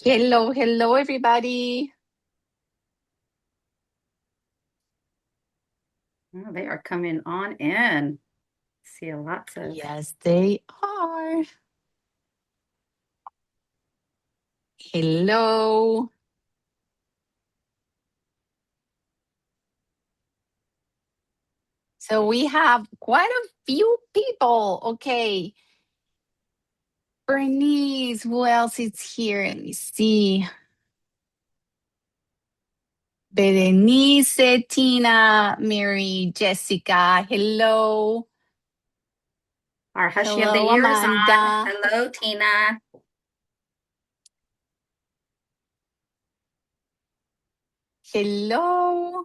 Hello, hello, everybody. Oh, they are coming on in. See lots of. Yes, they are. Hello. So we have quite a few people. Okay. Bernice, who else is here? Let me see. Berenice, Tina, Mary, Jessica. Hello. Our Hushy of the Hello, Year is on. Amanda. Hello, Tina. Hello.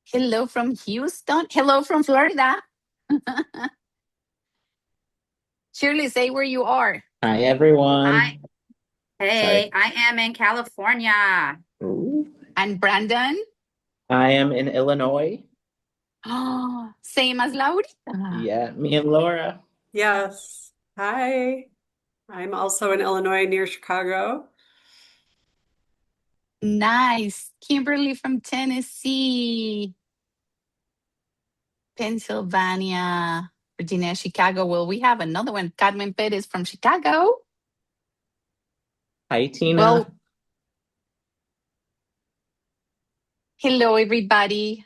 Hello from Houston. Hello from Florida. Shirley, say where you are. Hi, everyone. Hey, Sorry. I am in California. Ooh. And Brandon. I am in Illinois. Oh, same as Laurita. Yeah, me and Laura. Yes. Hi. I'm also in Illinois near Chicago. Nice. Kimberly from Tennessee, Pennsylvania, Virginia, Chicago. Well, we have another one. Carmen Perez from Chicago. Hi, Tina. Well, hello, everybody.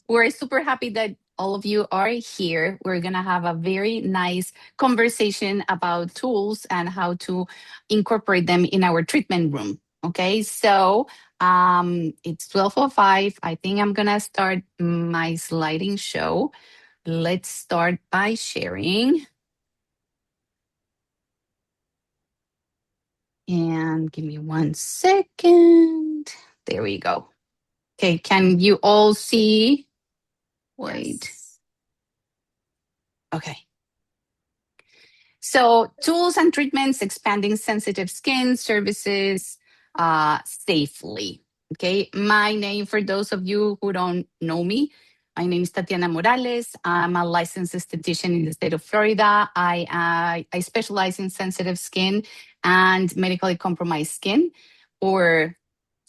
We're super happy that all of you are here. We're going to have a very nice conversation about tools and how to incorporate them in our treatment room. Okay, so it's 12:05. I think I'm going to start my sliding show. Let's start by sharing. And give me 1 second. There we go. Okay, can you all see? Wait. Yes. Okay. So, tools and treatments expanding sensitive skin services safely. Okay, my name, for those of you who don't know me, my name is Tatiana Morales. I'm a licensed esthetician in the state of Florida. I specialize in sensitive skin and medically compromised skin for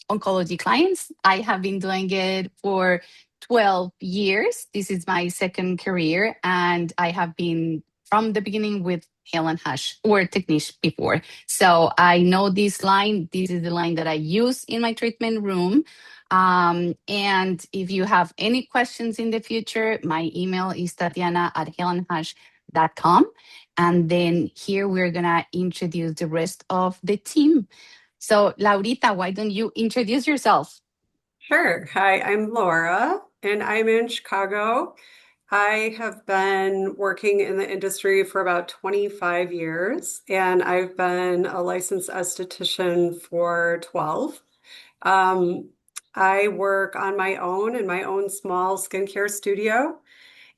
oncology clients. I have been doing it for 12 years. This is my second career, and I have been from the beginning with Hale and Hush or Technique before. So I know this line. This is the line that I use in my treatment room. And if you have any questions in the future, my email is tatiana@haleandhush.com. And then here we're going to introduce the rest of the team. So, Laurita, why don't you introduce yourself? Sure. Hi, I'm Laura, and I'm in Chicago. I have been working in the industry for about 25 years, and I've been a licensed esthetician for 12. Um, I work on my own in my own small skincare studio,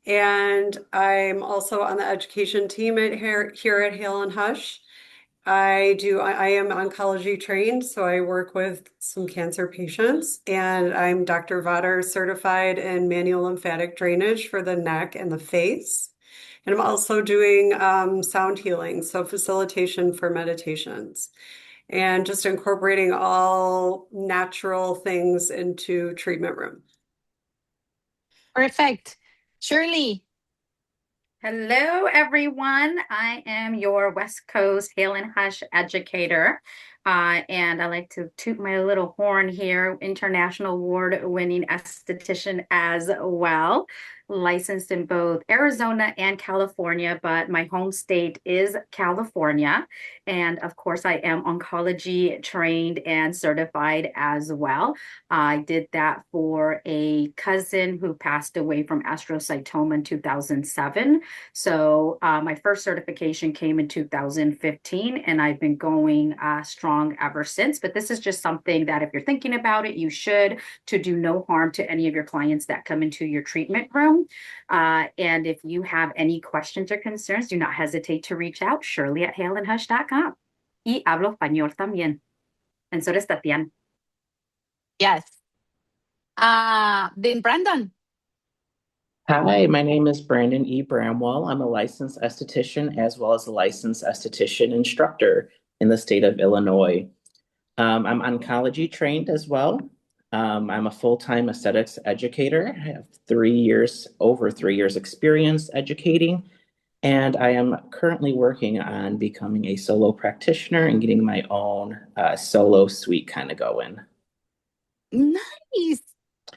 and I'm also on the education team here at Hale and Hush. I am oncology trained, so I work with some cancer patients, and I'm Dr. Vader certified in manual lymphatic drainage for the neck and the face. And I'm also doing sound healing, so facilitation for meditations, and just incorporating all natural things into treatment room. Perfect. Shirley. Hello, everyone. I am your West Coast Hale and Hush educator. And I like to toot my little horn here, international award-winning esthetician as well, licensed in both Arizona and California, but my home state is California. And of course, I am oncology trained and certified as well. I did that for a cousin who passed away from astrocytoma in 2007. So my first certification came in 2015, and I've been going strong ever since. But this is just something that if you're thinking about it, you should, to do no harm to any of your clients that come into your treatment room. And if you have any questions or concerns, do not hesitate to reach out, Shirley@haleandhush.com. Y hablo español también. And so does Tatiana. Yes. Then Brandon. Hi, my name is Brandon E. Bramwell. I'm a licensed esthetician as well as a licensed esthetician instructor in the state of Illinois. I'm oncology trained as well. I'm a full-time aesthetics educator. I have over 3 years experience educating, and I am currently working on becoming a solo practitioner and getting my own solo suite kind of going. Nice.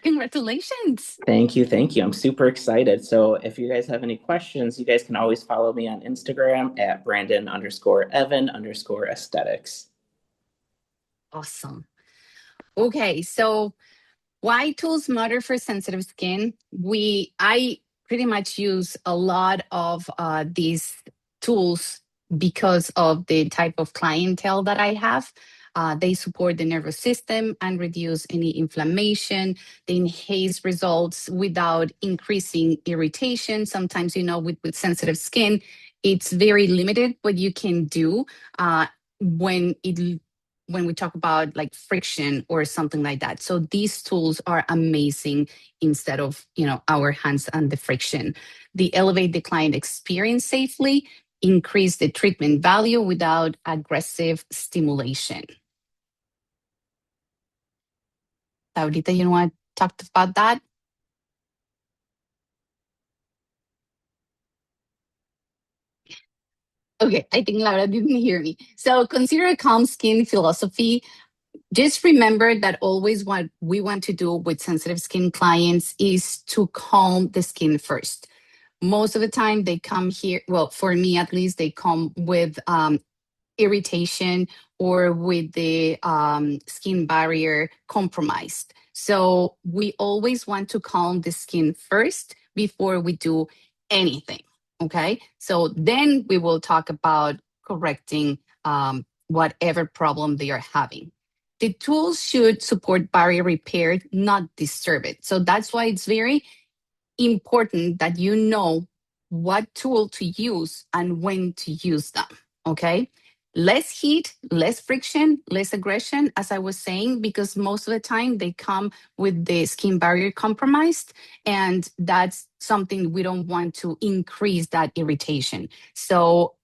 Congratulations. Thank you. Thank you. I'm super excited. So if you guys have any questions, you guys can always follow me on Instagram at Brandon_Evan_aesthetics. Awesome. Okay, so why tools matter for sensitive skin? I pretty much use a lot of these tools because of the type of clientele that I have. They support the nervous system and reduce any inflammation. They enhance results without increasing irritation. Sometimes, with sensitive skin, it's very limited what you can do when it when we talk about like friction or something like that. So these tools are amazing instead of, our hands and the friction. They elevate the client experience safely, increase the treatment value without aggressive stimulation. Laurita, you want to talk about that? Okay, I think Laura didn't hear me. So consider a calm skin philosophy. Just remember that always what we want to do with sensitive skin clients is to calm the skin first. Most of the time they come here, well, for me at least, they come with irritation or with the skin barrier compromised. So we always want to calm the skin first before we do anything. Okay. So then we will talk about correcting whatever problem they are having. The tools should support barrier repair, not disturb it. So that's why it's very important that you know what tool to use and when to use them. Okay. Less heat, less friction, less aggression, as I was saying, because most of the time they come with the skin barrier compromised. And that's something we don't want to increase that irritation. So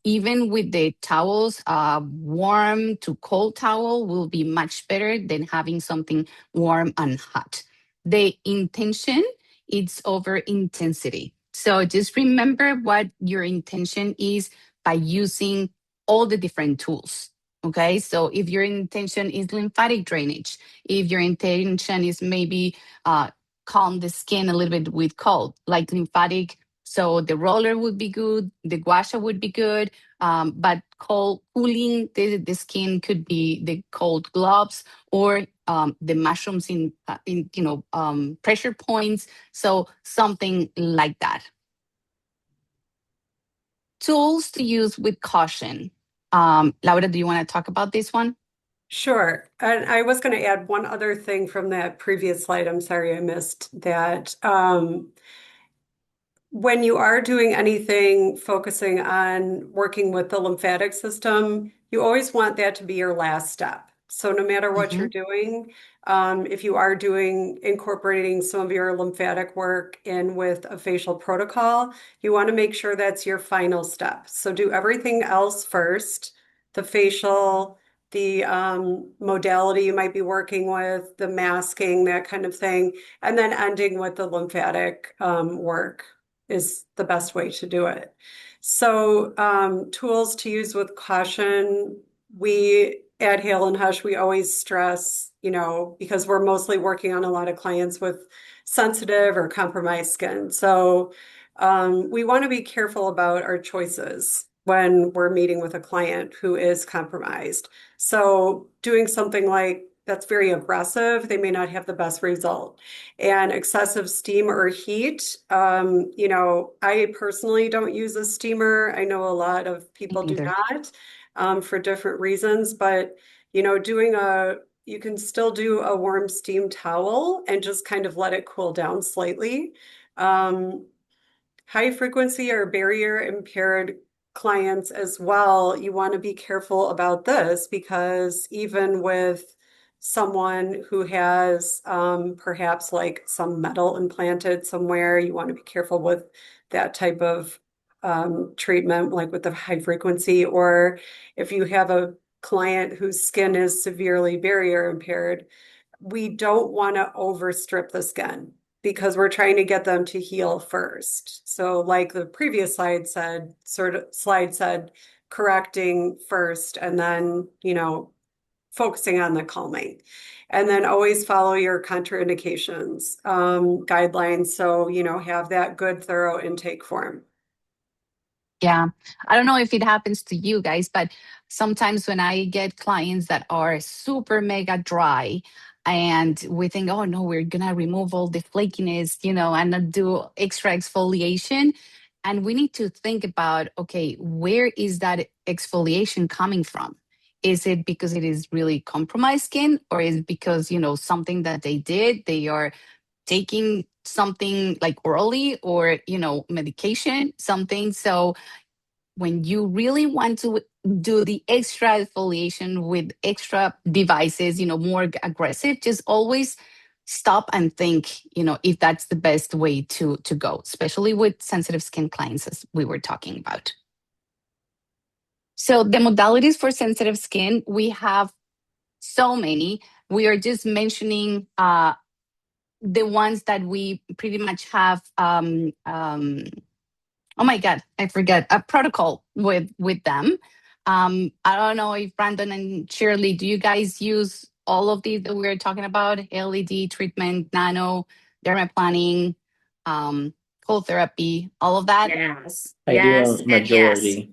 even with the towels, warm to cold towel will be much better than having something warm and hot. The intention is over intensity. So just remember what your intention is by using all the different tools. Okay, so if your intention is lymphatic drainage, if your intention is maybe calm the skin a little bit with cold, like lymphatic, so the roller would be good, the gua sha would be good, but cooling the skin could be the cold gloves or the mushrooms in pressure points. So something like that. Tools to use with caution. Laura, do you want to talk about this one? Sure. And I was going to add one other thing from that previous slide. I'm sorry I missed that. When you are doing anything focusing on working with the lymphatic system, you always want that to be your last step. So no matter what you're doing, if you are incorporating some of your lymphatic work in with a facial protocol, you want to make sure that's your final step. So do everything else first, the facial, the modality you might be working with, the masking, that kind of thing, and then ending with the lymphatic work is the best way to do it. So tools to use with caution, we at Hale and Hush, we always stress, because we're mostly working on a lot of clients with sensitive or compromised skin. So we want to be careful about our choices when we're meeting with a client who is compromised. So doing something like that's very aggressive, they may not have the best result. And excessive steam or heat, I personally don't use a steamer. I know a lot of people do not for different reasons, but you can still do a warm steam towel and just kind of let it cool down slightly. High frequency or barrier impaired clients as well, you want to be careful about this because even with someone who has perhaps like some metal implanted somewhere, you want to be careful with that type of treatment, like with the high frequency, or if you have a client whose skin is severely barrier impaired, we don't want to overstrip the skin because we're trying to get them to heal first. So like the previous slide said, correcting first and then, focusing on the calming. And then always follow your contraindications guidelines. So, have that good, thorough intake form. Yeah. I don't know if it happens to you guys, but sometimes when I get clients that are super mega dry and we think, oh no, we're going to remove all the flakiness, and not do extra exfoliation. And we need to think about, okay, where is that exfoliation coming from? Is it because it is really compromised skin, or is it because, something that they are taking something like orally, or medication, something. So when you really want to do the extra exfoliation with extra devices, more aggressive, just always stop and think, if that's the best way to go, especially with sensitive skin clients, as we were talking about. So the modalities for sensitive skin, we have so many. We are just mentioning the ones that we pretty much have oh my God, I forget a protocol with them. I don't know if Brandon and Shirley, do you guys use all of these that we are talking about? LED treatment, nano, dermaplaning, cold therapy, all of that? Yes, I do yes, a and yes. majority.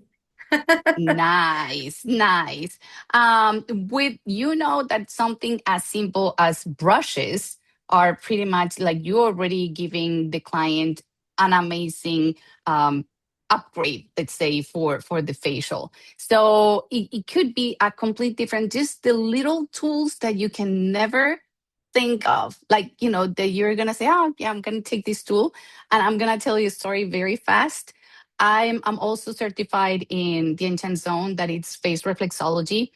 Nice, nice. With that something as simple as brushes are pretty much like you're already giving the client an amazing upgrade, let's say for the facial. So it could be a complete different, just the little tools that you can never think of, like that you're gonna say, oh yeah, I'm gonna take this tool, and I'm gonna tell you a story very fast. I'm also certified in the Intense Zone, that it's face reflexology.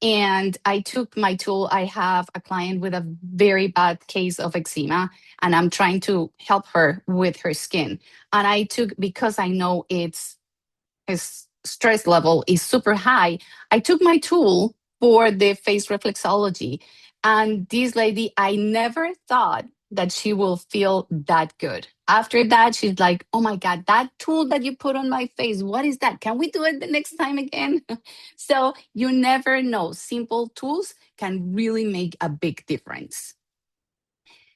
And I took my tool. I have a client with a very bad case of eczema, and I'm trying to help her with her skin. And I took, because I know his stress level is super high, I took my tool for the face reflexology. And this lady, I never thought that she will feel that good. After that, she's like, oh my God, that tool that you put on my face, what is that? Can we do it the next time again? So you never know. Simple tools can really make a big difference.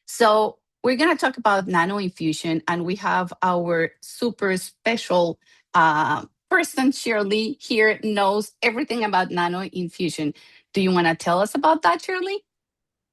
So we're going to talk about nano infusion, and we have our super special person, Shirley, here knows everything about nano infusion. Do you want to tell us about that, Shirley?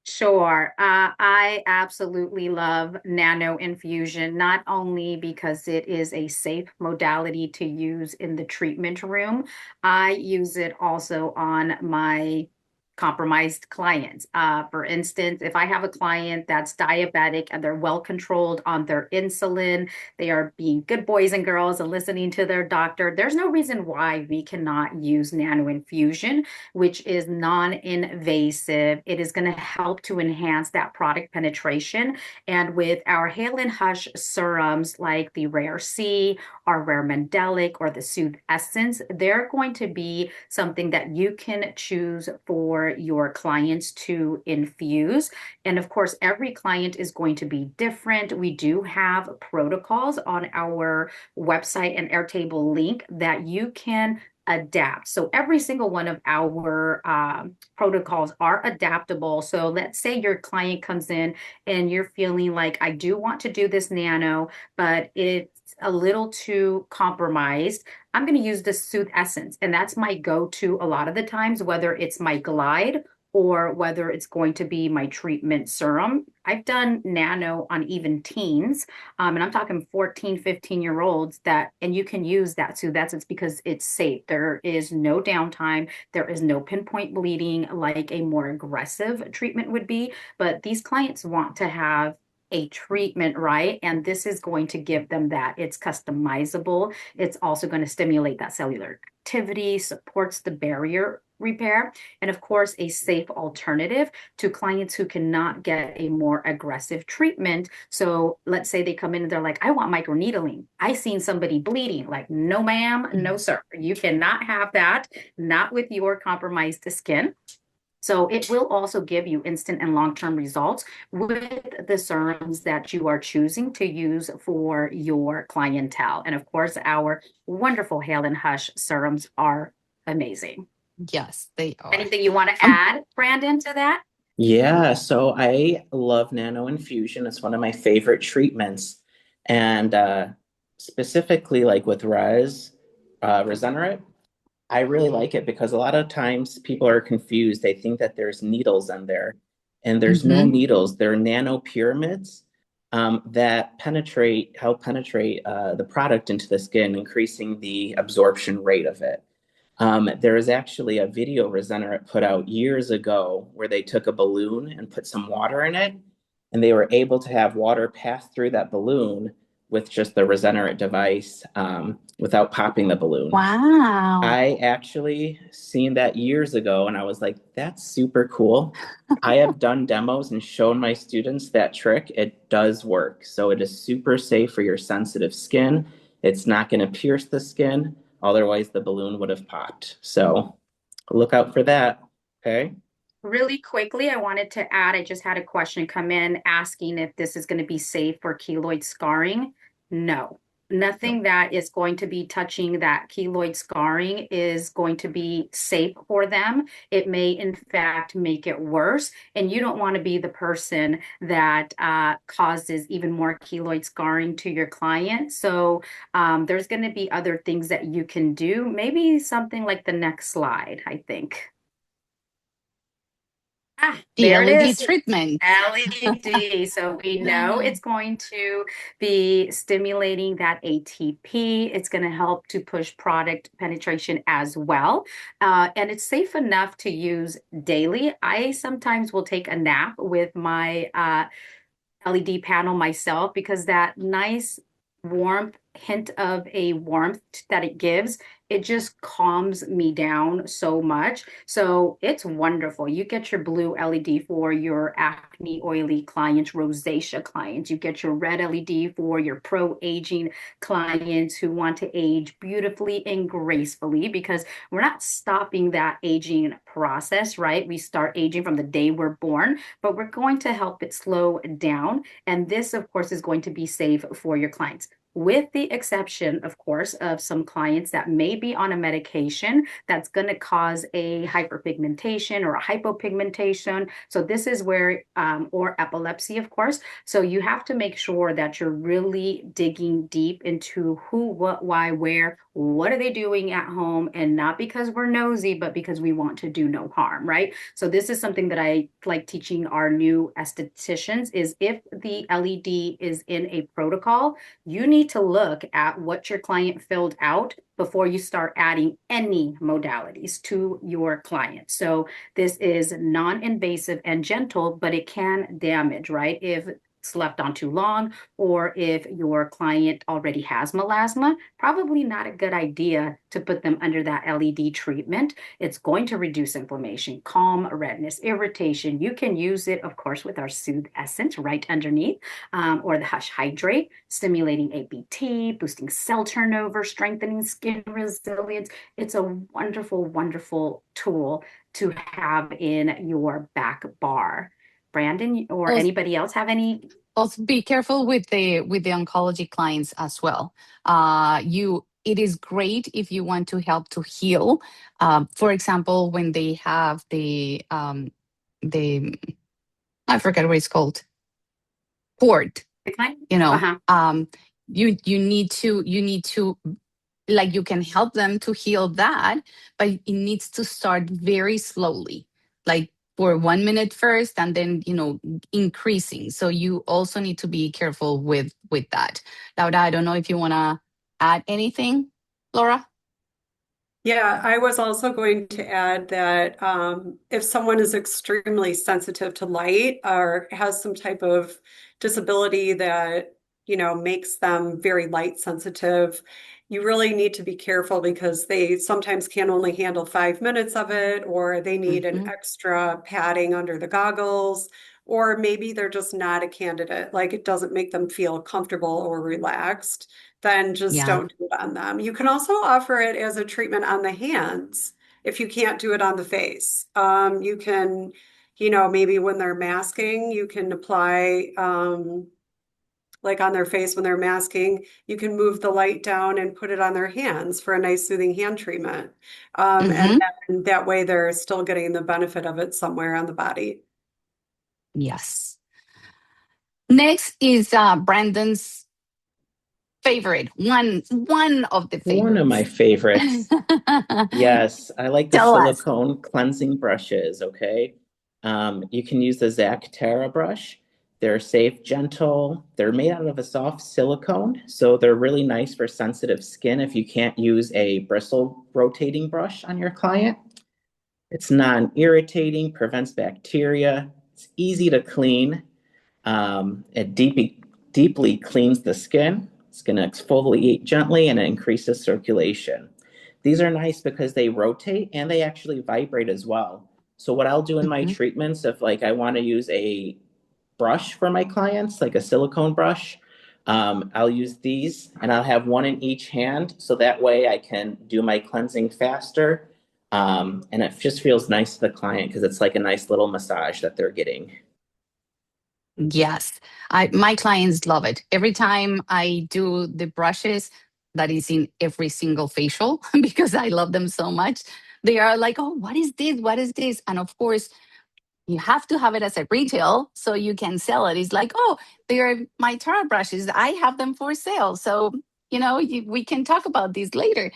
Sure. I absolutely love nano infusion, not only because it is a safe modality to use in the treatment room. I use it also on my compromised clients. For instance, if I have a client that's diabetic and they're well controlled on their insulin, they are being good boys and girls and listening to their doctor, there's no reason why we cannot use nano infusion, which is non-invasive. It is going to help to enhance that product penetration. And with our Hale and Hush serums like the Rare C, our Rare Mandelic, or the Soothe Essence, they're going to be something that you can choose for your clients to infuse. And of course, every client is going to be different. We do have protocols on our website and Airtable link that you can adapt. So every single one of our protocols are adaptable. So let's say your client comes in and you're feeling like, I do want to do this nano, but it's a little too compromised. I'm going to use the Soothe Essence, and that's my go-to a lot of the times, whether it's my Glide or whether it's going to be my treatment serum. I've done nano on even teens, and I'm talking 14, 15-year-olds and you can use that Soothe Essence because it's safe. There is no downtime. There is no pinpoint bleeding like a more aggressive treatment would be, but these clients want to have a treatment, right? And this is going to give them that. It's customizable. It's also going to stimulate that cellular activity, supports the barrier repair, and of course, a safe alternative to clients who cannot get a more aggressive treatment. So let's say they come in and they're like, I want microneedling. I seen somebody bleeding. Like, no, ma'am, no, sir. You cannot have that, not with your compromised skin. So it will also give you instant and long-term results with the serums that you are choosing to use for your clientele. And of course, our wonderful Hale and Hush serums are amazing. Yes, they are. Anything you want to add, Brandon, to that? Yeah, so I love nano infusion. It's one of my favorite treatments. And specifically like with Regenerate, I really like it because a lot of times people are confused. They think that there's needles in there, and there's no needles. They're nano pyramids that help penetrate the product into the skin, increasing the absorption rate of it. There is actually a video Regenerate put out years ago where they took a balloon and put some water in it, and they were able to have water pass through that balloon with just the Regenerate device without popping the balloon. Wow. I actually seen that years ago and I was like, that's super cool. I have done demos and shown my students that trick. It does work. So it is super safe for your sensitive skin. It's not going to pierce the skin. Otherwise, the balloon would have popped. So look out for that. Okay. Really quickly, I wanted to add, I just had a question come in asking if this is going to be safe for keloid scarring. No, nothing that is going to be touching that keloid scarring is going to be safe for them. It may, in fact, make it worse. And you don't want to be the person that causes even more keloid scarring to your client. So there's going to be other things that you can do. Maybe something like the next slide, I think. The There it LED is. treatment. LED. So we know it's going to be stimulating that ATP. It's going to help to push product penetration as well. And it's safe enough to use daily. I sometimes will take a nap with my LED panel myself because that nice warmth, hint of a warmth that it gives, it just calms me down so much. So it's wonderful. You get your blue LED for your acne oily clients, rosacea clients. You get your red LED for your pro-aging clients who want to age beautifully and gracefully, because we're not stopping that aging process, right? We start aging from the day we're born, but we're going to help it slow down. And this, of course, is going to be safe for your clients, with the exception, of course, of some clients that may be on a medication that's going to cause a hyperpigmentation or a hypopigmentation. So this is where, or epilepsy, of course. So you have to make sure that you're really digging deep into who, what, why, where, what are they doing at home, and not because we're nosy, but because we want to do no harm, right? So this is something that I like teaching our new estheticians is if the LED is in a protocol, you need to look at what your client filled out before you start adding any modalities to your client. So this is non-invasive and gentle, but it can damage, right? If it's left on too long, or if your client already has melasma, probably not a good idea to put them under that LED treatment. It's going to reduce inflammation, calm redness, irritation. You can use it, of course, with our Soothe Essence right underneath, or the Hush Hydrate, stimulating APT, boosting cell turnover, strengthening skin resilience. It's a wonderful, wonderful tool to have in your back bar. Brandon or anybody else have any? Also, be careful with the oncology clients as well. It is great if you want to help to heal. For example, when they have the I forget what it's called, port. You know, you need to like, you can help them to heal that, but it needs to start very slowly, like for 1 minute first, and then increasing. So you also need to be careful with that. Laura, I don't know if you want to add anything, Laura. Yeah, I was also going to add that if someone is extremely sensitive to light or has some type of disability that makes them very light sensitive. You really need to be careful because they sometimes can only handle 5 minutes of it, or they need an Mhm. extra padding under the goggles, or maybe they're just not a candidate, like it doesn't make them feel comfortable or relaxed, then just Yeah. don't do it on them. You can also offer it as a treatment on the hands if you can't do it on the face. You can, maybe when they're masking, you can apply, like on their face when they're masking, you can move the light down and put it on their hands for a nice soothing hand treatment. And Hmm. then that way they're still getting the benefit of it somewhere on the body. Yes. Next is Brandon's favorite, one of the One of my favorites. favorites. Yes, I like the Tell us. silicone cleansing brushes, okay? You can use the Zac Terra brush. They're safe, gentle. They're made out of a soft silicone, so they're really nice for sensitive skin if you can't use a bristle rotating brush on your client. It's non-irritating, prevents bacteria. It's easy to clean. It deeply cleans the skin. It's going to exfoliate gently and it increases circulation. These are nice because they rotate and they actually vibrate as well. So what I'll do in my Mhm. treatments, if like I want to use a brush for my clients, like a silicone brush, I'll use these and I'll have one in each hand. So that way I can do my cleansing faster. And it just feels nice to the client because it's like a nice little massage that they're getting. Yes, my clients love it. Every time I do the brushes, that is in every single facial because I love them so much. They are like, "Oh, what is this? What is this?" And of course, you have to have it as a retail so you can sell it. It's like, "Oh, they are my Tara brushes. I have them for sale." So we can talk about these later.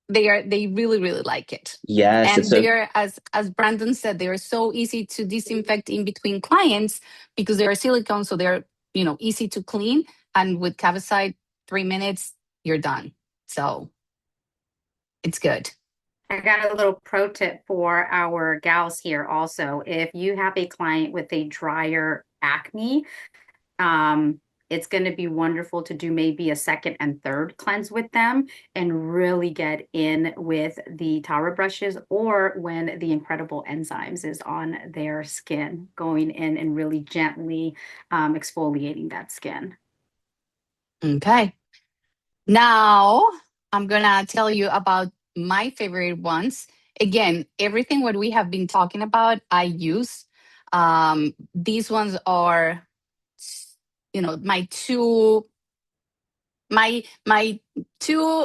They really really like it, Yes, it's and a they're, as Brandon said, they are so easy to disinfect in between clients because they are silicone, so they're easy to clean, and with Cavicide 3 minutes you're done, so it's good. I got a little pro tip for our gals here also. If you have a client with a drier acne, um, it's going to be wonderful to do maybe a second and third cleanse with them and really get in with the Tara brushes, or when the Incredible Enzymes is on their skin, going in and really gently exfoliating that skin. Okay, now I'm gonna tell you about my favorite ones. Again, everything what we have been talking about I use. These ones are my two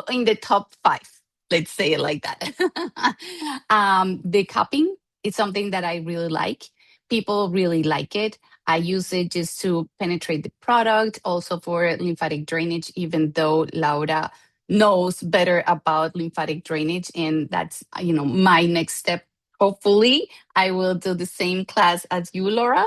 in the top five, let's say it like that. The cupping is something that I really like. People really like it. I use it just to penetrate the product, also for lymphatic drainage, even though Laura knows better about lymphatic drainage, and that's my next step. Hopefully I will do the same class as you, Laura,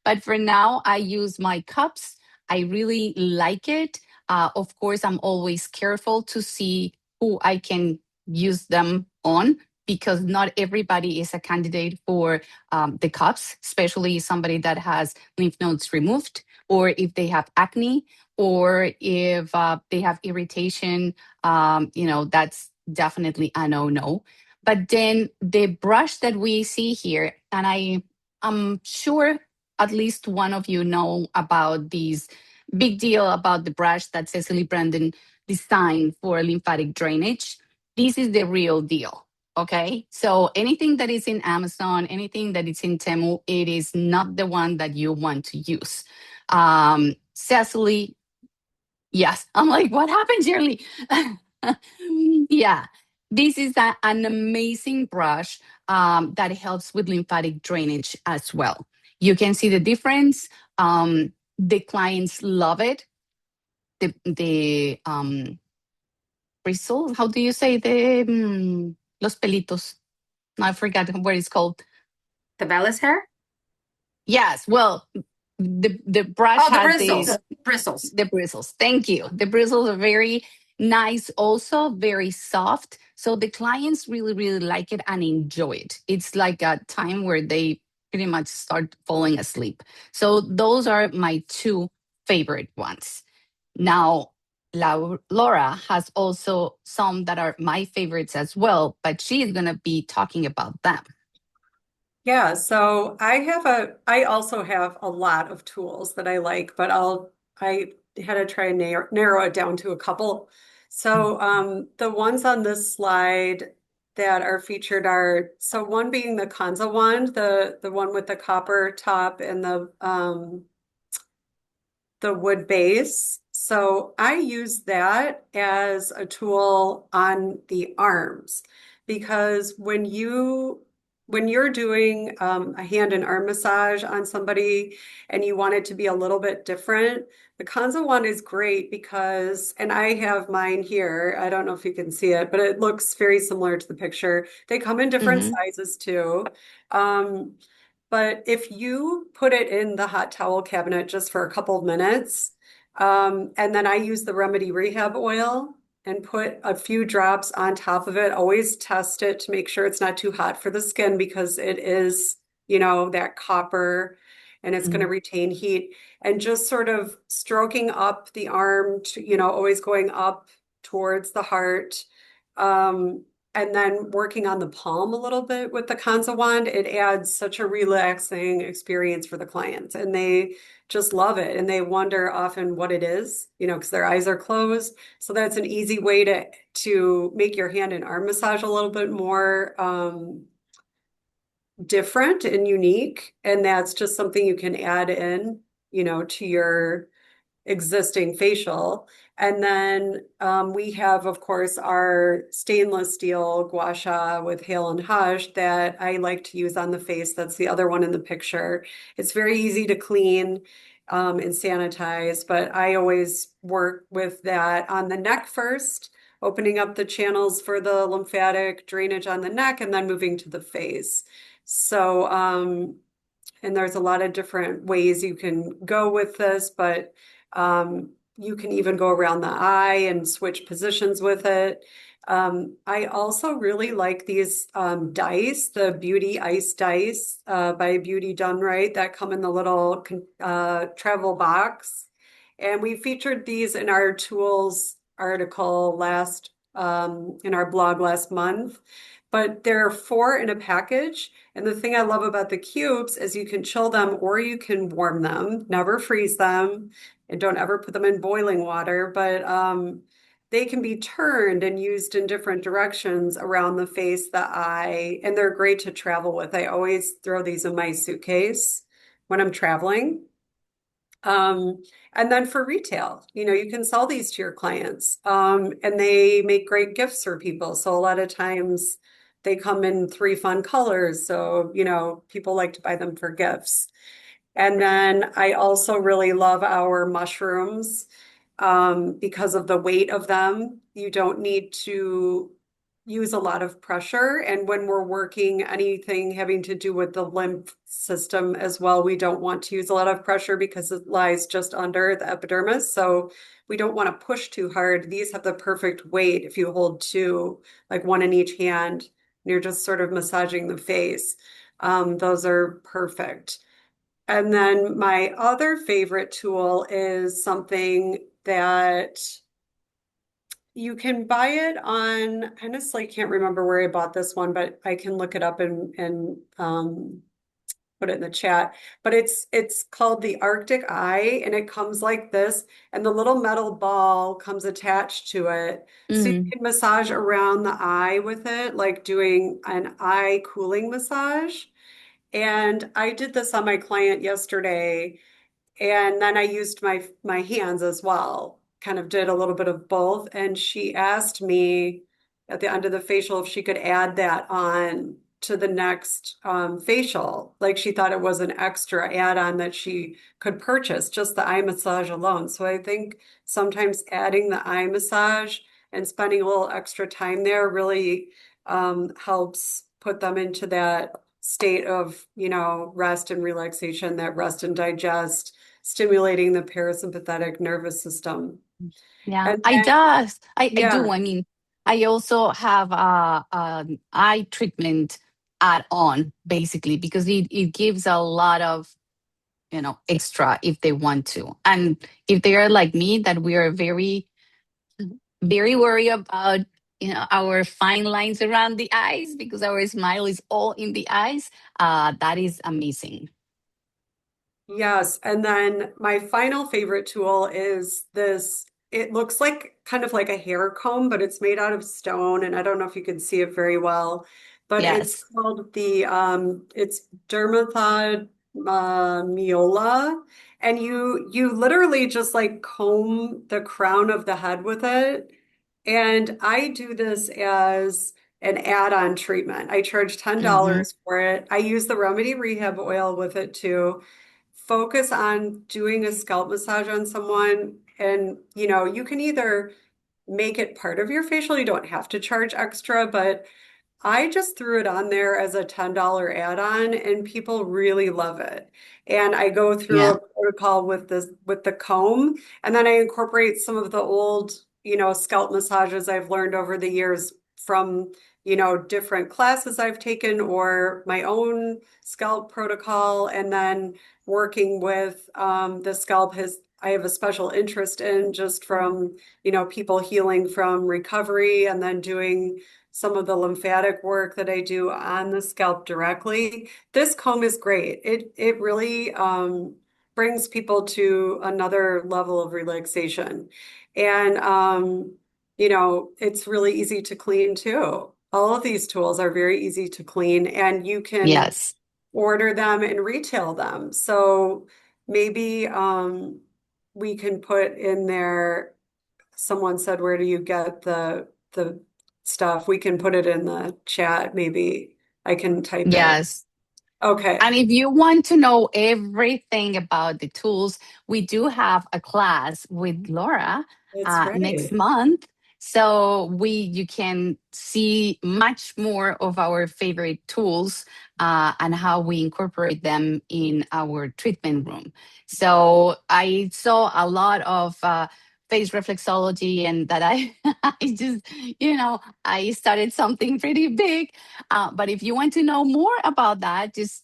but for now I use my cups. I really like it. Of course, I'm always careful to see who I can use them on, because not everybody is a candidate for the cups, especially somebody that has lymph nodes removed, or if they have acne, or if they have irritation. That's definitely a no. But then the brush that we see here, and I'm sure at least one of you know about these big deal about the brush that Cecily Brandon designed for lymphatic drainage. This is the real deal. Okay. So anything that is in Amazon, anything that is in Temu, it is not the one that you want to use. Cecily, yes. I'm like, what happened, Shirley? Yeah. This is an amazing brush that helps with lymphatic drainage as well. You can see the difference. The clients love it. The bristles, how do you say los pelitos? I forgot what it's called. The vellus hair? Yes, well, the brush Oh, the has bristles. Bristles. the bristles. Thank you. The bristles are very nice, also very soft. So the clients really, really like it and enjoy it. It's like a time where they pretty much start falling asleep. So those are my two favorite ones. Now, Laura has also some that are my favorites as well, but she's going to be talking about them. Yeah, so I also have a lot of tools that I like, but I had to try and narrow it down to a couple. So the ones on this slide that are featured are, so one being the Kanza wand, the one with the copper top and the wood base. So I use that as a tool on the arms because when you're doing a hand and arm massage on somebody and you want it to be a little bit different, the Kanza one is great because, and I have mine here. I don't know if you can see it, but it looks very similar to the picture. They come in different Mm-hmm. sizes too. Um, but if you put it in the hot towel cabinet just for a couple of minutes, and then I use the Remedy Rehab oil and put a few drops on top of it. Always test it to make sure it's not too hot for the skin because it is, that copper and it's going to retain heat. And just sort of stroking up the arm to, always going up towards the heart. And then working on the palm a little bit with the Kanza wand, it adds such a relaxing experience for the clients. And they just love it. And they wonder often what it is, because their eyes are closed. So that's an easy way to make your hand and arm massage a little bit more different and unique. And that's just something you can add in, to your existing facial. And then we have, of course, our stainless steel gua sha with Hale and Hush that I like to use on the face. That's the other one in the picture. It's very easy to clean and sanitize, but I always work with that on the neck first, opening up the channels for the lymphatic drainage on the neck and then moving to the face. So, and there's a lot of different ways you can go with this, but you can even go around the eye and switch positions with it. I also really like these dice, the Beauty Ice Dice by Beauty Done Right that come in the little travel box. And we featured these in our tools article in our blog last month. But there are 4 in a package. And the thing I love about the cubes is you can chill them or you can warm them, never freeze them, and don't ever put them in boiling water. But they can be turned and used in different directions around the face, the eye, and they're great to travel with. I always throw these in my suitcase when I'm traveling. And then for retail, you can sell these to your clients, and they make great gifts for people. So a lot of times they come in 3 fun colors. So, people like to buy them for gifts. And then I also really love our mushrooms, because of the weight of them. You don't need to use a lot of pressure. And when we're working anything having to do with the lymph system as well, we don't want to use a lot of pressure because it lies just under the epidermis. So we don't want to push too hard. These have the perfect weight if you hold 2, like 1 in each hand, and you're just sort of massaging the face. Those are perfect. And then my other favorite tool is something that you can buy it on, honestly, can't remember where I bought this one, but I can look it up and put it in the chat. But it's called the Arctic Eye, and it comes like this, and the little metal ball comes attached to it. So you can massage around the eye with it, like doing an eye cooling massage. And I did this on my client yesterday, and then I used my hands as well, kind of did a little bit of both. And she asked me at the end of the facial if she could add that on to the next facial. Like she thought it was an extra add-on that she could purchase, just the eye massage alone. So I think sometimes adding the eye massage and spending a little extra time there really helps put them into that state of, rest and relaxation, that rest and digest, stimulating the parasympathetic nervous system. Yeah, And I then, does. I yeah, do. I mean, I also have an eye treatment add on basically because it gives a lot of extra if they want to. And if they are like me, that we are very, very worried about, our fine lines around the eyes because our smile is all in the eyes, that is amazing. Yes, and then my final favorite tool is this. It looks like kind of like a hair comb, but it's made out of stone, and I don't know if you can see it very well, but it's Yes. called it's Dermathod Miola, and you literally just like comb the crown of the head with it. And I do this as an add-on treatment. I charge Hmm. $10 for it. I use the Remedy Rehab oil with it too. Focus on doing a scalp massage on someone, and you can either make it part of your facial, you don't have to charge extra, but I just threw it on there as a $10 add-on and people really love it. And I go through Yeah. a protocol with the comb, and then I incorporate some of the old, scalp massages I've learned over the years from, different classes I've taken or my own scalp protocol, and then working with the scalp has I have a special interest in just from, people healing from recovery and then doing some of the lymphatic work that I do on the scalp directly. This comb is great. It really brings people to another level of relaxation. And it's really easy to clean too. All of these tools are very easy to clean, and you can Yes. order them and retail them. So maybe we can put in there, someone said, where do you get the stuff? We can put it in the chat. Maybe I can type it. Yes. Okay, And if you want to know everything about the tools, we do have a class with Laura that's next right. month. So you can see much more of our favorite tools and how we incorporate them in our treatment room. So I saw a lot of face reflexology, and that I just, I started something pretty big. But if you want to know more about that, just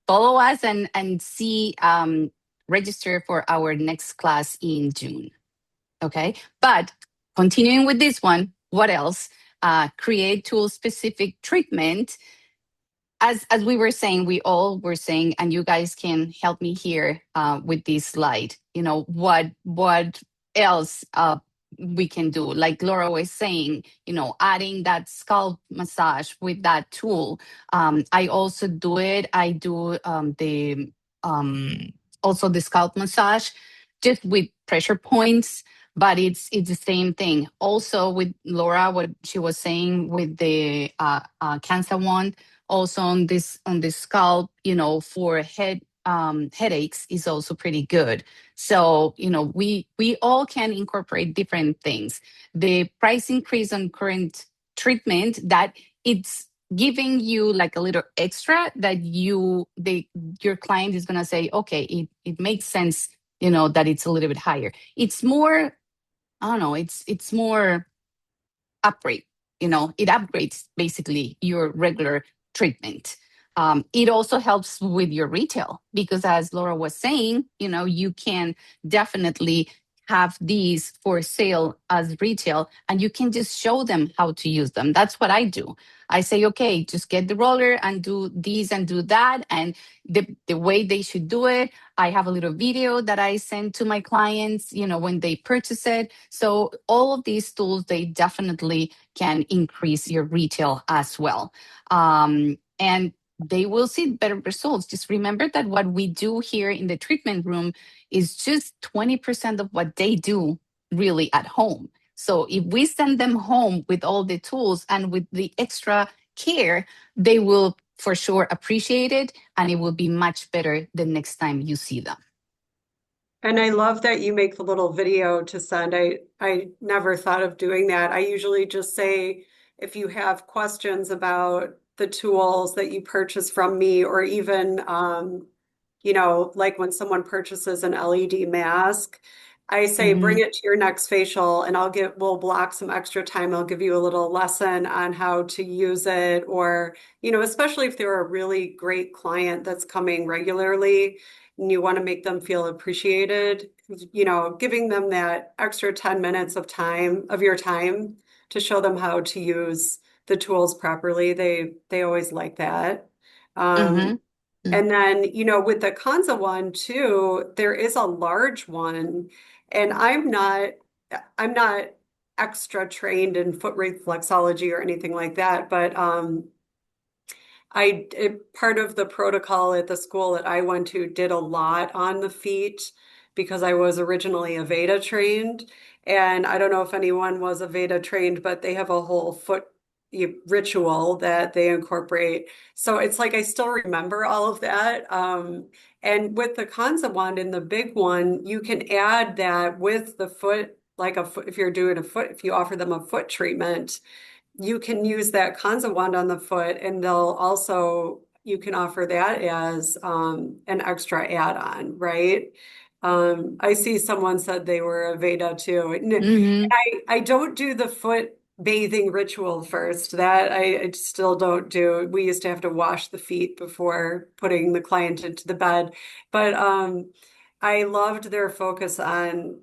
follow us and see register for our next class in June. Okay, but continuing with this one, what else? Create tool specific treatment. As we were saying, we all were saying, and you guys can help me here with this slide. What else we can do? Like Laura was saying, adding that scalp massage with that tool. I also do it. I do the also the scalp massage, just with pressure points. But it's the same thing. Also with Laura, what she was saying with the cancer one, also on this scalp, for headaches is also pretty good. So we all can incorporate different things. The price increase on current treatment, that it's giving you like a little extra that your client is going to say, okay, it makes sense, that it's a little bit higher. It's more, I don't know, it's more upgrade. It upgrades basically your regular treatment. It also helps with your retail because, as Laura was saying, you can definitely have these for sale as retail, and you can just show them how to use them. That's what I do. I say, okay, just get the roller and do these and do that, and the way they should do it. I have a little video that I send to my clients, when they purchase it. So all of these tools, they definitely can increase your retail as well. And they will see better results. Just remember that what we do here in the treatment room is just 20% of what they do really at home. So if we send them home with all the tools and with the extra care, they will for sure appreciate it, and it will be much better the next time you see them. And I love that you make the little video to send. I never thought of doing that. I usually just say, if you have questions about the tools that you purchase from me, or even like when someone purchases an LED mask, I say bring Mhm. it to your next facial, and we'll block some extra time. I'll give you a little lesson on how to use it, or especially if they're a really great client that's coming regularly. and you want to make them feel appreciated, giving them that extra 10 minutes of your time to show them how to use the tools properly. They always like that. Mm-hmm. And then, with the Kanza one too, there is a large one, and I'm not extra trained in foot reflexology or anything like that, but part of the protocol at the school that I went to did a lot on the feet because I was originally a Veda trained. And I don't know if anyone was a Veda trained, but they have a whole foot ritual that they incorporate. So it's like I still remember all of that. And with the Kanza wand and the big one, you can add that with the foot, like a foot, if you're doing a foot, if you offer them a foot treatment, you can use that Kanza wand on the foot, and you can offer that as an extra add-on, right? I see someone said they were a Veda too. And Mm-hmm. I don't do the foot bathing ritual first. That I still don't do. We used to have to wash the feet before putting the client into the bed. But I loved their focus on,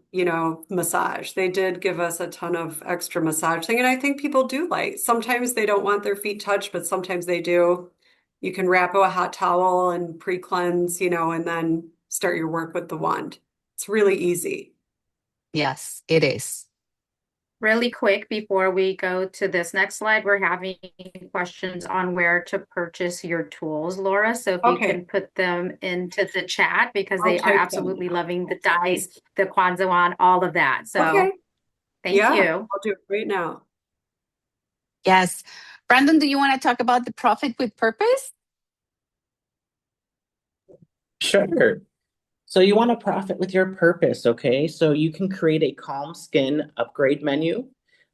massage. They did give us a ton of extra massage thing. And I think people do like, sometimes they don't want their feet touched, but sometimes they do. You can wrap a hot towel and pre-cleanse, and then start your work with the wand. It's really easy. Yes, it is. Really quick before we go to this next slide, we're having questions on where to purchase your tools, Laura. So if you Okay. can put them into the chat because I'll they are type them. absolutely loving the dice, the Kwanzaa wand, all of that. So Okay. thank Yeah, you. I'll do it right now. Yes. Brandon, do you want to talk about the profit with purpose? Sure. So you want to profit with your purpose, okay? So you can create a calm skin upgrade menu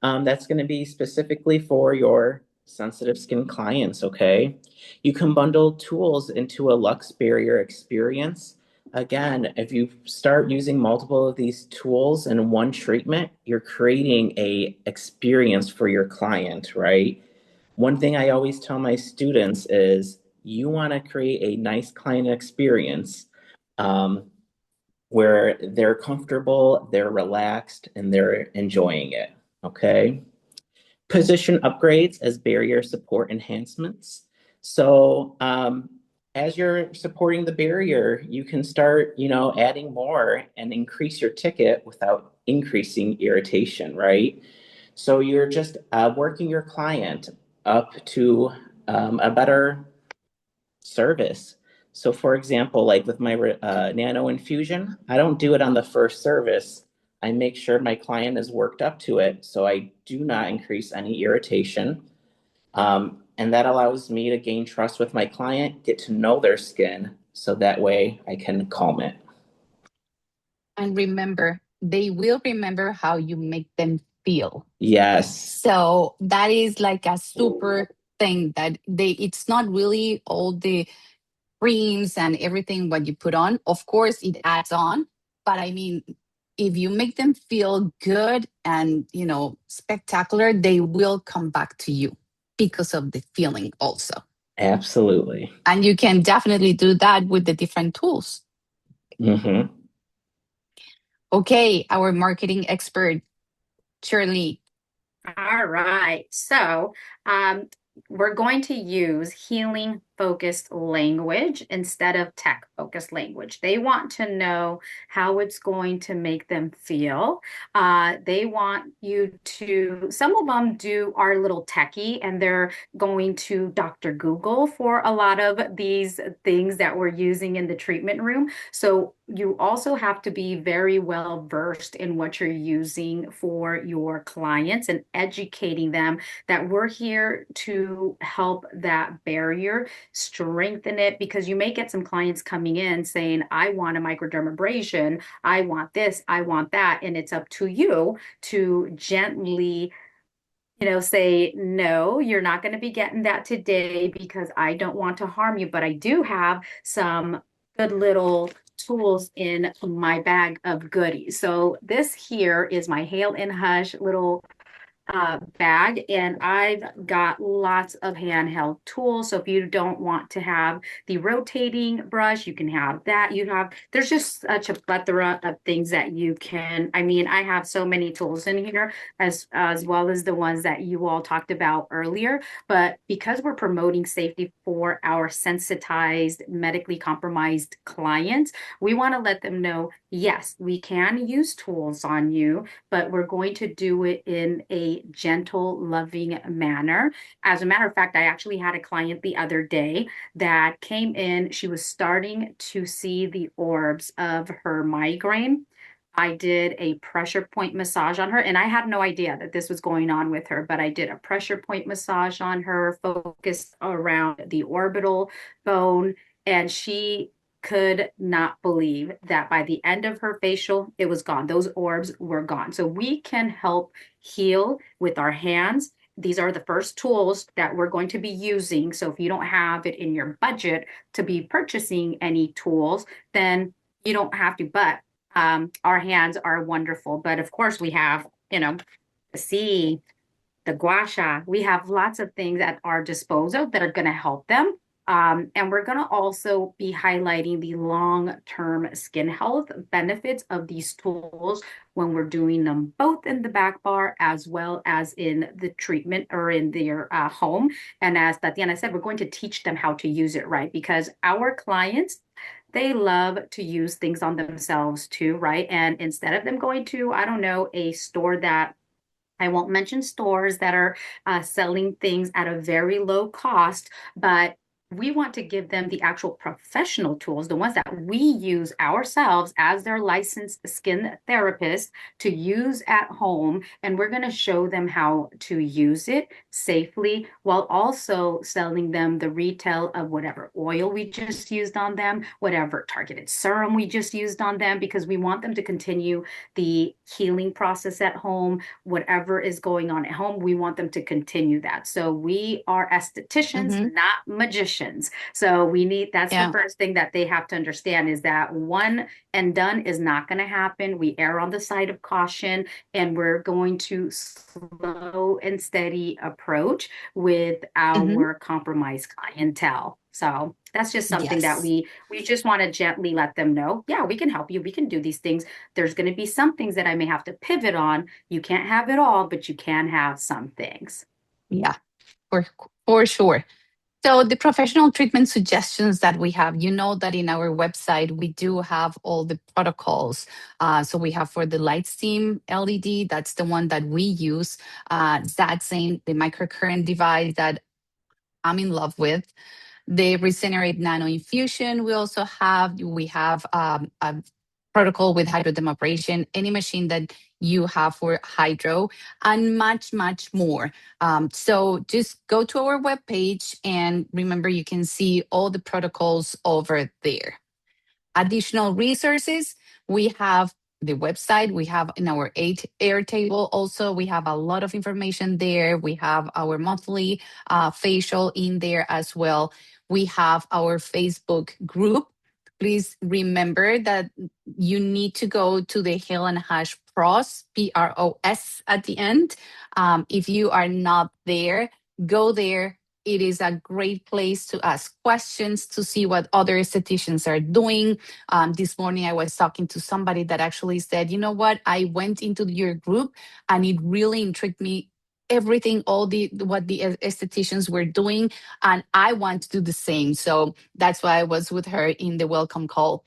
that's going to be specifically for your sensitive skin clients, okay? You can bundle tools into a Lux Barrier experience. Again, if you start using multiple of these tools in one treatment, you're creating a experience for your client, right? One thing I always tell my students is you want to create a nice client experience. Um, where they're comfortable, they're relaxed, and they're enjoying it. Okay. Position upgrades as barrier support enhancements. So, as you're supporting the barrier, you can start, adding more and increase your ticket without increasing irritation, right? So you're just working your client up to a better service. So for example, like with my nano infusion, I don't do it on the first service. I make sure my client is worked up to it, so I do not increase any irritation. And that allows me to gain trust with my client, get to know their skin, so that way I can calm it. And remember, they will remember how you make them feel. Yes. So that is like a super thing that it's not really all the creams and everything what you put on. Of course, it adds on, but I mean, if you make them feel good and, spectacular, they will come back to you because of the feeling also. Absolutely. And you can definitely do that with the different tools. Mm-hmm. Okay, our marketing expert, Shirley. All right. So we're going to use healing focused language instead of tech focused language. They want to know how it's going to make them feel. They want you to, some of them are a little techie and they're going to Dr. Google for a lot of these things that we're using in the treatment room. So you also have to be very well versed in what you're using for your clients and educating them that we're here to help that barrier, strengthen it, because you may get some clients coming in saying, I want a microdermabrasion, I want this, I want that. And it's up to you to gently say, no, you're not going to be getting that today because I don't want to harm you, but I do have some good little tools in my bag of goodies. So this here is my Hale and Hush little bag, and I've got lots of handheld tools. So if you don't want to have the rotating brush, you can have that. There's just such a plethora of things that you can. I mean, I have so many tools in here as well as the ones that you all talked about earlier. But because we're promoting safety for our sensitized, medically compromised clients, we want to let them know, yes, we can use tools on you, but we're going to do it in a gentle, loving manner. As a matter of fact, I actually had a client the other day that came in. She was starting to see the orbs of her migraine. I did a pressure point massage on her, and I had no idea that this was going on with her, but I did a pressure point massage on her, focused around the orbital bone, and she could not believe that by the end of her facial, it was gone. Those orbs were gone. So we can help heal with our hands. These are the first tools that we're going to be using. So if you don't have it in your budget to be purchasing any tools, then you don't have to. But our hands are wonderful. But of course, we have, the sea, the gua sha. We have lots of things at our disposal that are going to help them. And we're going to also be highlighting the long-term skin health benefits of these tools when we're doing them both in the back bar as well as in the treatment or in their home. And as Tatiana said, we're going to teach them how to use it right, because our clients, they love to use things on themselves too, right? And instead of them going to, I don't know, a store that I won't mention stores that are selling things at a very low cost, but we want to give them the actual professional tools, the ones that we use ourselves as their licensed skin therapist to use at home. And we're going to show them how to use it safely while also selling them the retail of whatever oil we just used on them, whatever targeted serum we just used on them, because we want them to continue the healing process at home. Whatever is going on at home, we want them to continue that. So we are estheticians, not magicians. So that's the first thing that they have to understand, is that one and done is not going to happen. We err on the side of caution, and we're going to slow and steady approach with our compromised clientele. So that's just something that we just want to gently let them know. Yeah, we can help you. We can do these things. There's going to be some things that I may have to pivot on. You can't have it all, but you can have some things. Yeah, for sure. So the professional treatment suggestions that we have, you know that in our website, we do have all the protocols. So we have for the LightSteam LED, that's the one that we use. Zaxane, the microcurrent device that I'm in love with. The Regenerate Nano Infusion, we have a protocol with hydrodermabrasion, any machine that you have for hydro, and much, much more. So just go to our webpage, and remember, you can see all the protocols over there. Additional resources, we have the website, we have in our Airtable also, we have a lot of information there. We have our monthly facial in there as well. We have our Facebook group. Please remember that you need to go to the Hale & Hash Pros, PROS at the end. If you are not there, go there. It is a great place to ask questions, to see what other estheticians are doing. This morning, I was talking to somebody that actually said, you know what, I went into your group and it really intrigued me, everything, what the estheticians were doing, and I want to do the same. So that's why I was with her in the welcome call.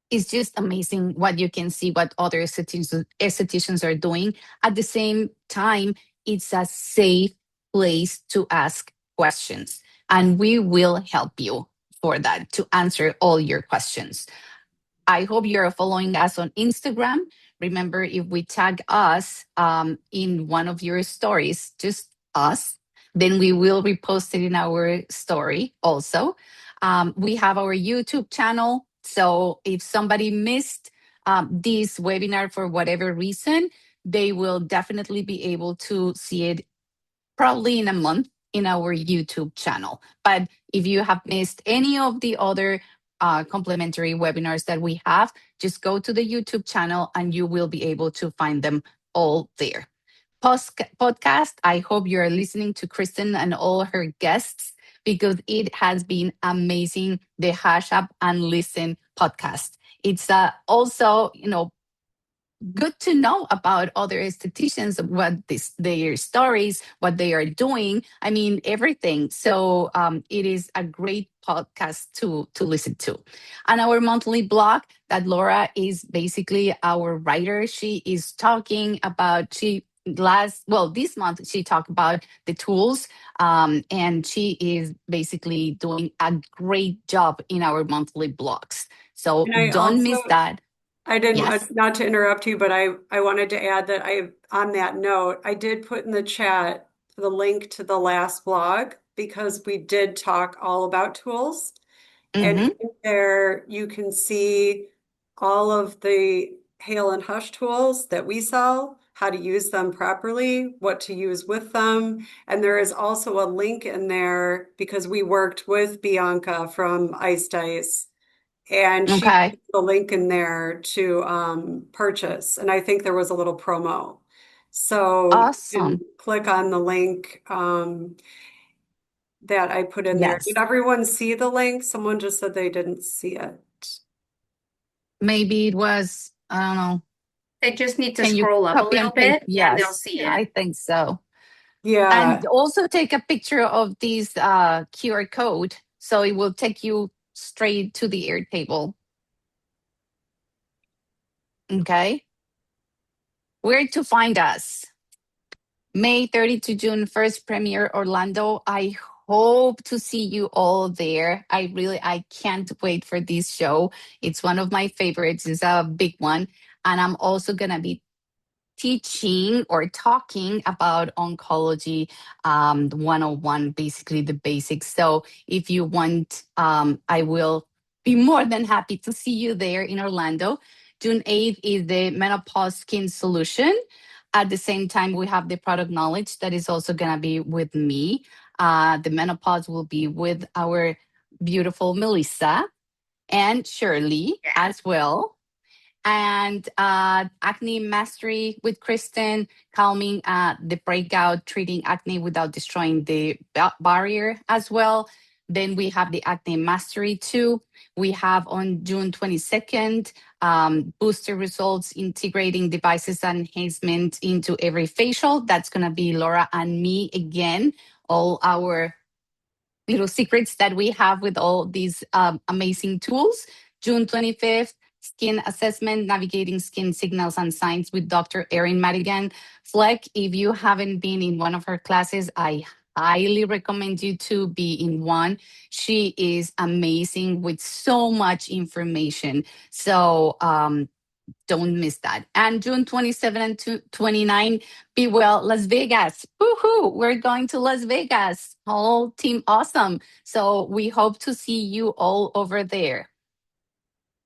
It's just amazing what you can see, what other estheticians are doing. At the same time, it's a safe place to ask questions, and we will help you for that, to answer all your questions. I hope you're following us on Instagram. Remember, if we tag us in one of your stories, just us, then we will repost it in our story also. We have our YouTube channel. So if somebody missed this webinar for whatever reason, they will definitely be able to see it probably in a month in our YouTube channel. But if you have missed any of the other complimentary webinars that we have, just go to the YouTube channel and you will be able to find them all there. podcast. I hope you're listening to Kristen and all her guests because it has been amazing. The Hash Up and Listen podcast. It's also, good to know about other estheticians, their stories, what they are doing. I mean, everything. So it is a great podcast to listen to. And our monthly blog that Laura is basically our writer. She is talking about this month she talked about the tools, and she is basically doing a great job in our monthly blogs. So And I don't also, miss that. I didn't Yes. not to interrupt you, but I wanted to add that on that note, I did put in the chat the link to the last blog because we did talk all about tools. And Mm-hmm. in there you can see all of the Hale and Hush tools that we sell, how to use them properly, what to use with them. And there is also a link in there because we worked with Bianca from Ice Dice. And she Okay. put the link in there to purchase. And I think there was a little promo. So you can Awesome. click on the link that I put in there. Did Yes. everyone see the link? Someone just said they didn't see it. Maybe it was, I don't know. They just need to Can you scroll up a copy little and paste? bit and they'll Yes. see Yeah, it. I think so. Yeah. And also take a picture of this QR code so it will take you straight to the Airtable. Okay. Where to find us? May 30 to June 1st, premiere Orlando. I hope to see you all there. I can't wait for this show. It's one of my favorites. It's a big one. And I'm also going to be teaching or talking about oncology 101, basically the basics. So if you want, I will be more than happy to see you there in Orlando. June 8th is the menopause skin solution. At the same time, we have the product knowledge that is also going to be with me. The menopause will be with our beautiful Melissa and Shirley as well. And acne mastery with Kristen, calming the breakout, treating acne without destroying the barrier as well. Then we have the acne mastery too. We have on June 22nd, booster results, integrating devices and enhancement into every facial. That's going to be Laura and me again. All our little secrets that we have with all these amazing tools. June 25th, skin assessment, navigating skin signals and signs with Dr. Erin Madigan Fleck. If you haven't been in one of her classes, I highly recommend you to be in one. She is amazing with so much information. So don't miss that. And June 27 and 29, Be Well Las Vegas. Woohoo! We're going to Las Vegas. Whole team awesome. So we hope to see you all over there.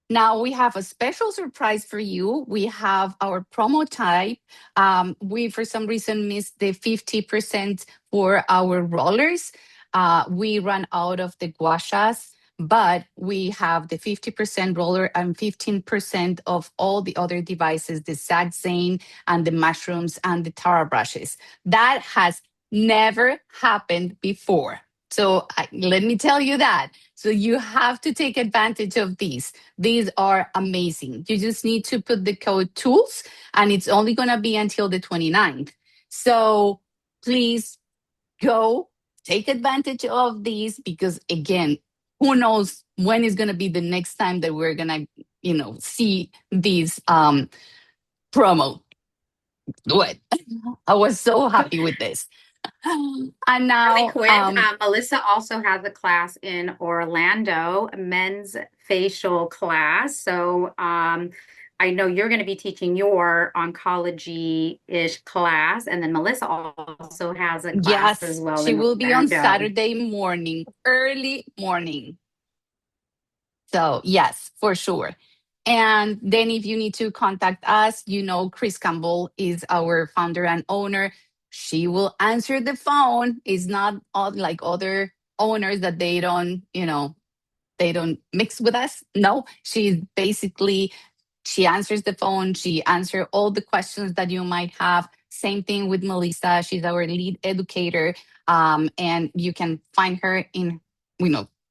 Now we have a special surprise for you. We have our promo type. We, for some reason, missed the 50% for our rollers. We ran out of the guashas, but we have the 50% roller and 15% of all the other devices, the Zaxane and the mushrooms and the Tara brushes. That has never happened before. So let me tell you that. So you have to take advantage of these. These are amazing. You just need to put the code TOOLS, and it's only going to be until the 29th. So please go take advantage of these because, again, who knows when is going to be the next time that we're going to, see these promo. What? I was so happy with this. And now, Really quick, Melissa also has a class in Orlando, men's facial class. So I know you're going to be teaching your oncology-ish class, and then Melissa also has a class as yes, well she in will be on Orlando. Saturday morning, early morning. So yes, for sure. And then if you need to contact us, Chris Campbell is our founder and owner. She will answer the phone. It's not like other owners that they don't mix with us. No, she answers the phone. She answers all the questions that you might have. Same thing with Melissa. She's our lead educator. And you can find her in,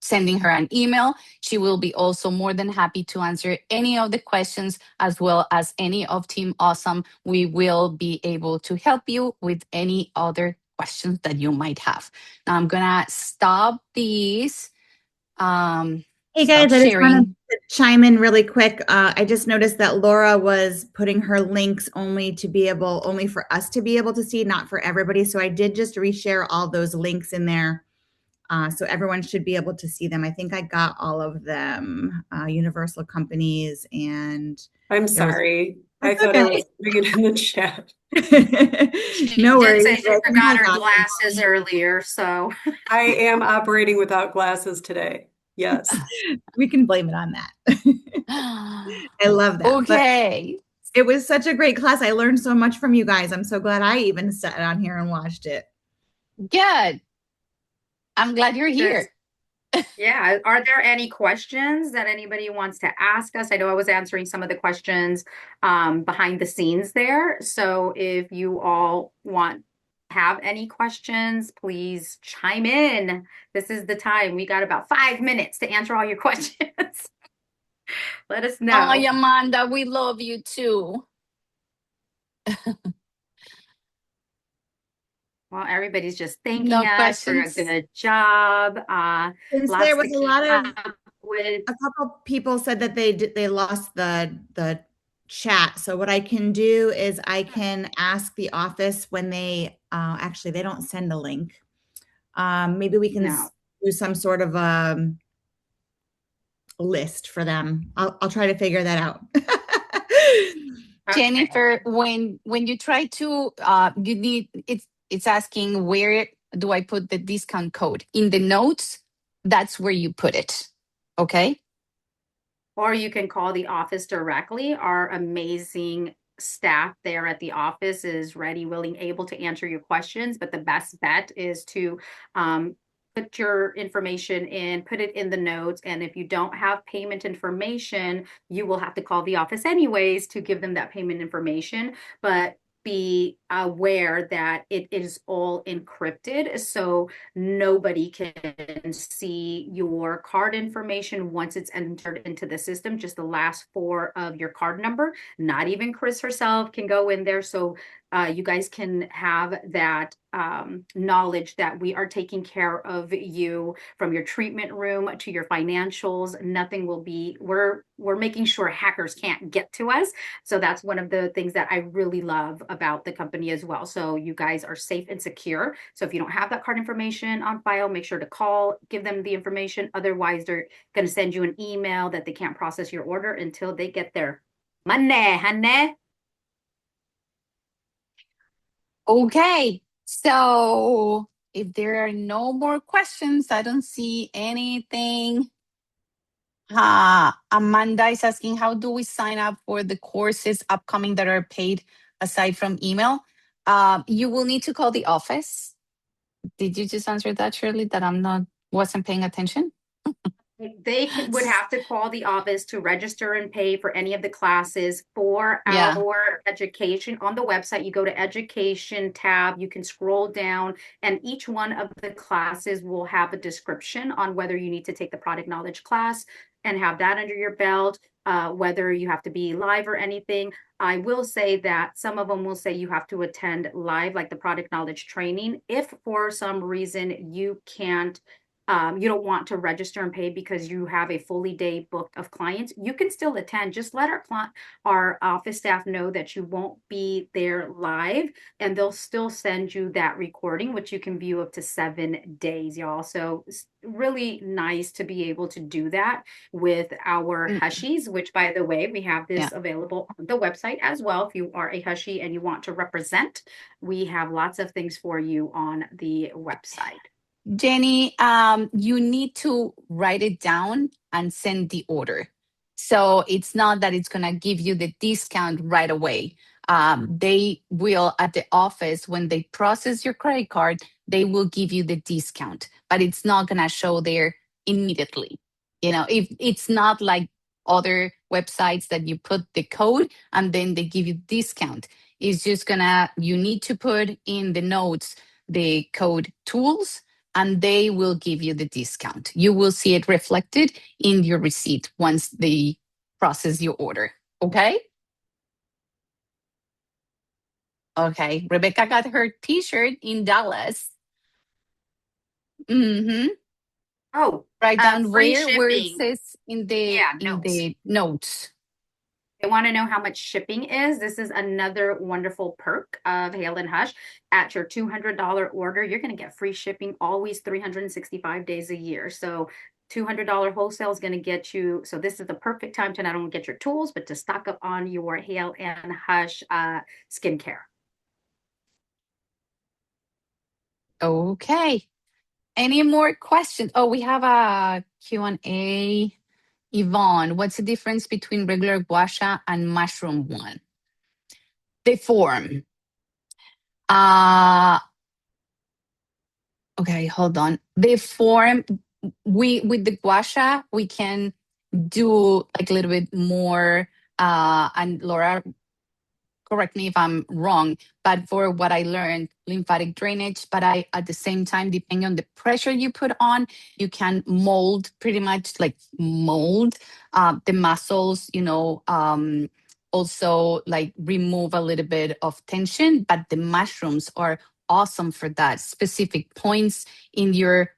sending her an email. She will be also more than happy to answer any of the questions as well as any of Team Awesome. We will be able to help you with any other questions that you might have. Now I'm gonna stop these. Hey Stop guys, I just sharing. wanted to chime in really quick. I just noticed that Laura was putting her links only for us to be able to see, not for everybody. So I did just reshare all those links in there. So everyone should be able to see them. I think I got all of them, Universal Companies, and I'm sorry. I That's thought I okay. was putting it in the chat. no She worries. did say she I think forgot I her got them. glasses earlier, so I am operating without glasses today. Yes. We can blame it on that. I love that. But Okay. it was such a great class. I learned so much from you guys. I'm so glad I even sat on here and watched it. Good. I'm glad you're here. yeah. Are there any questions that anybody wants to ask us? I know I was answering some of the questions behind the scenes there. So if you all have any questions, please chime in. This is the time. We got about 5 minutes to answer all your questions. Let us know. Oh, Amanda, we love you too. Well, everybody's just thanking No us for a questions? good job. Since Lots there to was a keep lot of up with. a couple people said that they lost the chat. So what I can do is I can ask the office when they actually they don't send a link. Maybe we can No. do some sort of list for them. I'll try to figure that out. Okay. Jennifer, when you try to you need it's asking where do I put the discount code? In the notes, that's where you put it. Okay? Or you can call the office directly. Our amazing staff there at the office is ready, willing, able to answer your questions. But the best bet is to put your information in, put it in the notes. And if you don't have payment information, you will have to call the office anyways to give them that payment information. But be aware that it is all encrypted. So nobody can see your card information once it's entered into the system, just the last 4 of your card number. Not even Chris herself can go in there. So you guys can have that knowledge that we are taking care of you from your treatment room to your financials. Nothing will be, we're making sure hackers can't get to us. So that's one of the things that I really love about the company as well. So you guys are safe and secure. So if you don't have that card information on file, make sure to call, give them the information. Otherwise, they're going to send you an email that they can't process your order until they get their money, honey. Okay. So if there are no more questions, I don't see anything. Amanda is asking, how do we sign up for the courses upcoming that are paid aside from email? You will need to call the office. Did you just answer that, Shirley, that wasn't paying attention? They would have to call the office to register and pay for any of the classes for our education. On the website, you go to education tab, you can scroll down, and each one of the classes will have a description on whether you need to take the product knowledge class and have that under your belt, whether you have to be live or anything. I will say that some of them will say you have to attend live, like the product knowledge training. If for some reason you can't, you don't want to register and pay because you have a fully day booked of clients, you can still attend. Just let our office staff know that you won't be there live, and they'll still send you that recording, which you can view up to 7 days, y'all. So it's really nice to be able to do that with our Hushies, which, by the way, we have this available on the website as well. If you are a Hushie and you want to represent, we have lots of things for you on the website. Jenny, you need to write it down and send the order. So it's not that it's going to give you the discount right away. They will, at the office, when they process your credit card, they will give you the discount, but it's not going to show there immediately. If it's not like other websites that you put the code and then they give you discount. is just you need to put in the notes the code TOOLS, and they will give you the discount. You will see it reflected in your receipt once they process your order. Okay? Okay. Rebecca got her t-shirt in Dallas. Mm-hmm. Oh, Write down free where it shipping. says in the notes. They want to know how much shipping is. This is another wonderful perk of Hale and Hush. At your $200 order, you're going to get free shipping always 365 days a year. So $200 wholesale is going to get you. So this is the perfect time to not only get your tools, but to stock up on your Hale and Hush skincare. Okay. Any more questions? Oh, we have a Q&A. Yvonne, what's the difference between regular gua sha and mushroom one? The form. Okay, hold on. The form, with the gua sha, we can do like a little bit more, and Laura, correct me if I'm wrong, but for what I learned, lymphatic drainage, but at the same time, depending on the pressure you put on, you can mold, pretty much like mold the muscles, also like remove a little bit of tension, but the mushrooms are awesome for that, specific points in your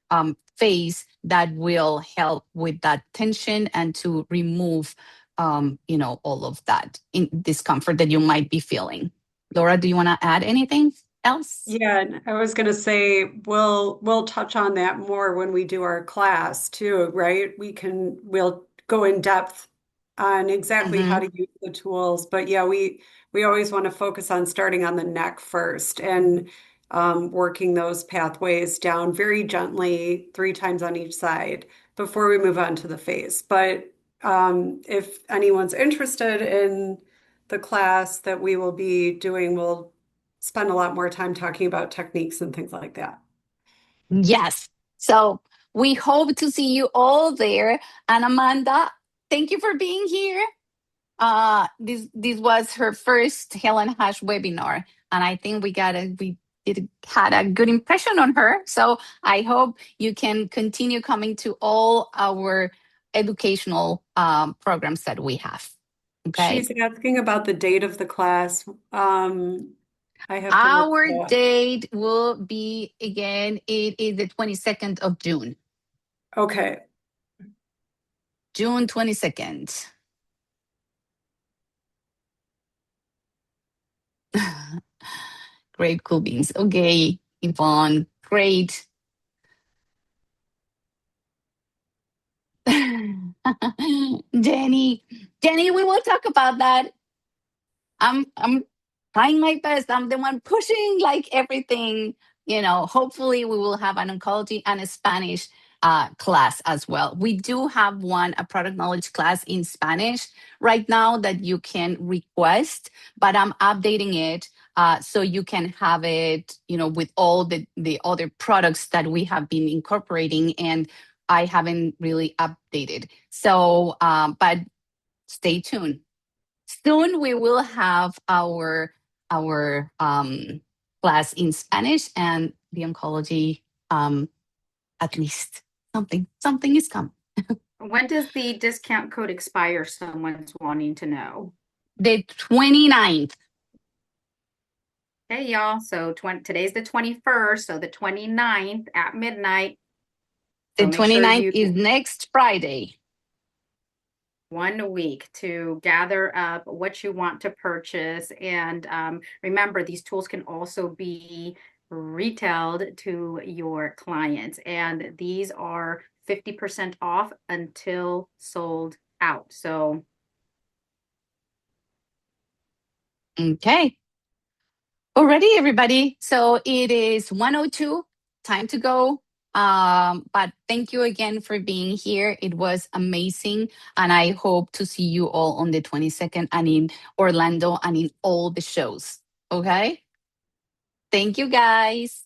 face that will help with that tension and to remove all of that discomfort that you might be feeling. Laura, do you want to add anything else? Yeah, and I was gonna say we'll touch on that more when we do our class too, right? We'll go in depth on exactly how to use the tools. But yeah, we always want to focus on starting on the neck first and working those pathways down very gently 3 times on each side before we move on to the face. But if anyone's interested in the class that we will be doing, we'll spend a lot more time talking about techniques and things like that. Yes. So we hope to see you all there. And Amanda, thank you for being here. This was her first Hale and Hush webinar, and I think we had a good impression on her. So I hope you can continue coming to all our educational programs that we have. Okay. She's asking about the date of the class. I have to Our look that. date will be, again, it is the 22nd of June. Okay. June 22nd. Great, cool beans. Okay, Yvonne, great. Jenny, we will talk about that. I'm trying my best. I'm the one pushing like everything. Hopefully we will have an oncology and a Spanish class as well. We do have a product knowledge class in Spanish right now that you can request, but I'm updating it so you can have it, with all the other products that we have been incorporating, and I haven't really updated. So, but stay tuned. Soon we will have our class in Spanish and the oncology, at least something is coming. When does the discount code expire? Someone's wanting to know. The 29th. Hey, y'all. So today's the 21st. So the 29th at midnight. The 29th is next Friday. 1 week to gather up what you want to purchase. And remember, these tools can also be retailed to your clients. And these are 50% off until sold out. So. Okay. Alrighty, everybody. So it is 1:02. Time to go. But thank you again for being here. It was amazing. And I hope to see you all on the 22nd and in Orlando and in all the shows. Okay? Thank you, guys.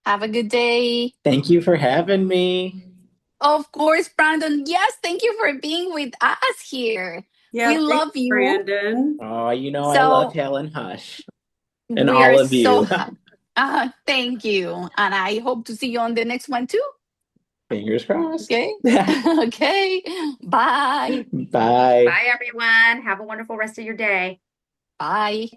Have a good day. Thank you for having me. Of course, Brandon. Yes, thank you for being with us here. Yeah, We thanks, love you. Brandon. Oh, I love Hale and Hush. and We all are of you. so thank you. And I hope to see you on the next one too. Fingers crossed. Okay. Okay. Bye. Bye. Bye, everyone. Have a wonderful rest of your day. Bye.